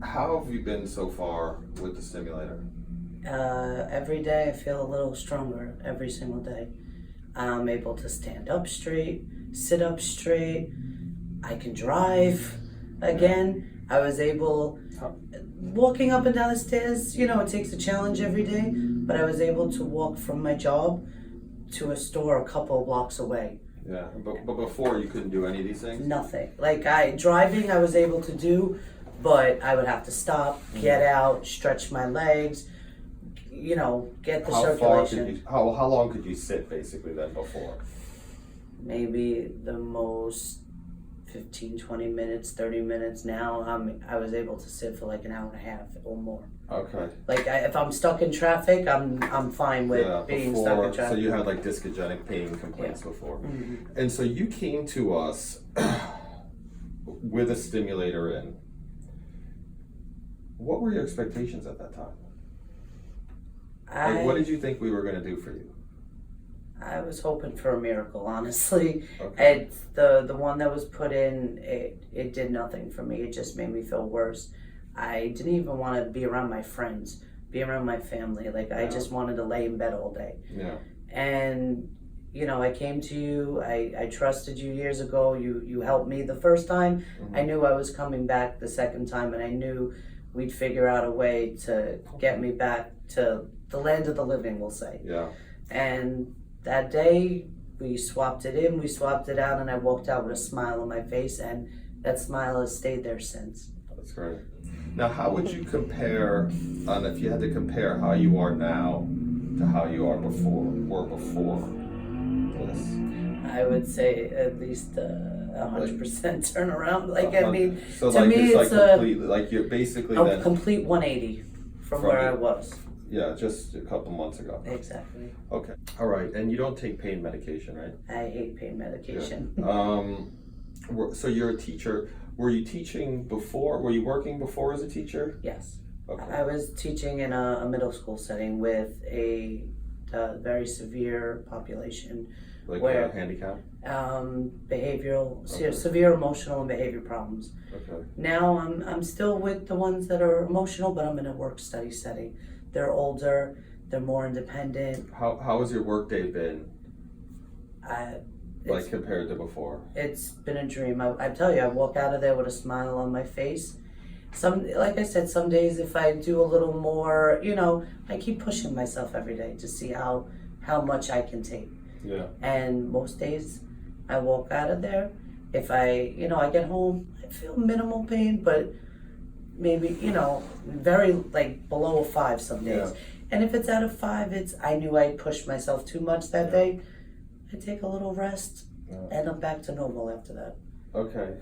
How have you been so far with the stimulator? Every day I feel a little stronger every single day. I'm able to stand up straight, sit up straight. I can drive again. I was able, walking up and down the stairs, it takes a challenge every day, but I was able to walk from my job to a store a couple of blocks away. Yeah, but before you couldn't do any of these things? Nothing. Driving I was able to do, but I would have to stop, get out, stretch my legs, get the circulation. How long could you sit basically then before? Maybe the most 15, 20 minutes, 30 minutes. Now I was able to sit for like an hour and a half or more. Okay. If I'm stuck in traffic, I'm fine with being stuck in traffic. So you had like discogenic pain complaints before. Mm-hmm. And so you came to us with a stimulator in. What were your expectations at that time? What did you think we were going to do for you? I was hoping for a miracle, honestly. Okay. It's the one that was put in, it did nothing for me. It just made me feel worse. I didn't even want to be around my friends, be around my family. I just wanted to lay in bed all day. Yeah. And, I came to you, I trusted you years ago. You helped me the first time. Mm-hmm. I knew I was coming back the second time, and I knew we'd figure out a way to get me back to the land of the living, we'll say. Yeah. And that day, we swapped it in, we swapped it out, and I walked out with a smile on my face, and that smile has stayed there since. That's great. Now, how would you compare, if you had to compare how you are now to how you were before this? I would say at least 100% turnaround. So to me, it's you're basically a complete 180 from where I was. Yeah, just a couple months ago. Exactly. Okay. All right. And you don't take pain medication, right? I hate pain medication. Yeah. So you're a teacher. Were you teaching before? Were you working before as a teacher? Yes. Okay. I was teaching in a middle school setting with a very severe population. Where handicap? Behavioral, Okay. severe emotional and behavior problems. Okay. Now I'm still with the ones that are emotional, but I'm in a work study setting. They're older, they're more independent. How has your work day been? It's Compared to before? It's been a dream. I tell you, I walk out of there with a smile on my face. Like I said, some days if I do a little more, I keep pushing myself every day to see how much I can take. Yeah. And most days I walk out of there. If I get home, I feel minimal pain, but maybe, very below a 5 some days. Yeah. And if it's out of 5, I knew I pushed myself too much that day. I take a little rest and I'm back to normal after that. Okay.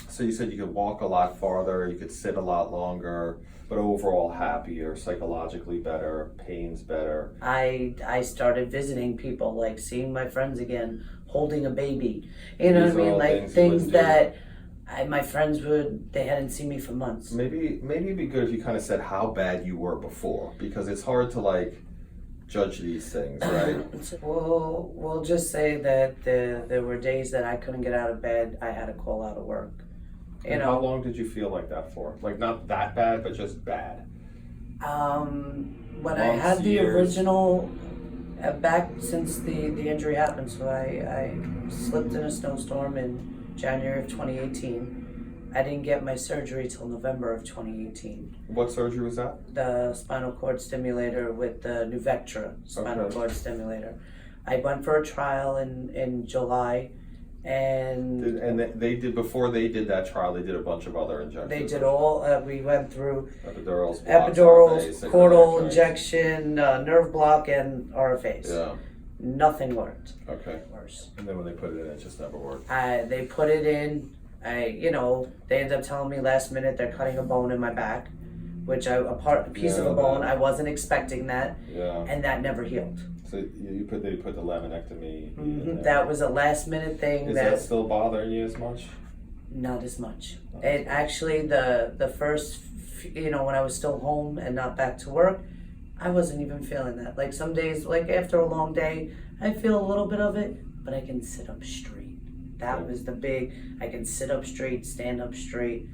So you said you could walk a lot farther, you could sit a lot longer, but overall happier, psychologically better, pain's better. I started visiting people, seeing my friends again, holding a baby. You know what I mean? Things that my friends they hadn't seen me for months. Maybe it'd be good if you kind of said how bad you were before, because it's hard to judge these things, right? We'll just say that there were days that I couldn't get out of bed. I had to call out of work. How long did you feel like that for? Not that bad, but just bad? When I had the original, back since the injury happened, so I slipped in a snowstorm in January of 2018. I didn't get my surgery till November of 2018. What surgery was that? The spinal cord stimulator with the Nuvectra spinal cord stimulator. I went for a trial in July, and they did, before they did that trial, they did a bunch of other injections. They did all. We went through epidurals, chordal injection, nerve block, and RFAs. Yeah. Nothing worked. Okay. Worse. And then when they put it in, it just never worked. They put it in. They ended up telling me last minute they're cutting a bone in my back, which a piece of a bone. I wasn't expecting that. Yeah. And that never healed. So they put the laminectomy. Mm-hmm. That was a last minute thing. Is that still bothering you as much? Not as much. It actually the first, when I was still home and not back to work, I wasn't even feeling that. Some days, after a long day, I feel a little bit of it, but I can sit up straight. That was the big. I can sit up straight, stand up straight.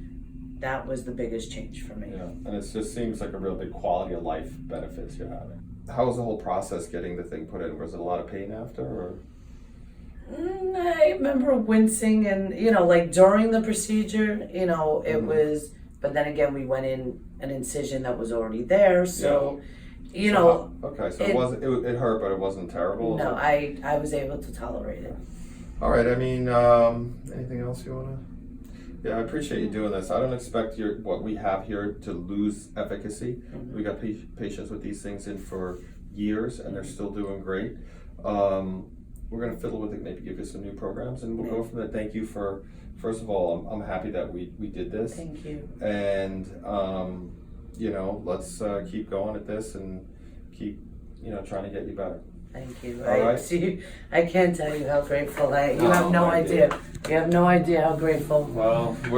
That was the biggest change for me. Yeah, and it just seems like a real big quality of life benefits you're having. How was the whole process getting the thing put in? Was it a lot of pain after, or? I remember wincing and, like during the procedure, it was, but then again, we went in an incision that was already there. So, Okay, so it hurt, but it wasn't terrible? No, I was able to tolerate it. All right, I mean, anything else you want to? Yeah, I appreciate you doing this. I don't expect what we have here to lose efficacy. Mm-hmm. We got patients with these things in for years, and they're still doing great. We're going to fiddle with it, maybe give you some new programs, and we'll go from there. Thank you for, first of all, I'm happy that we did this. Thank you. And, let's keep going at this and keep, trying to get you better. Thank you. All right. I can't tell you how grateful you have no idea. You have no idea how grateful. Well, I'm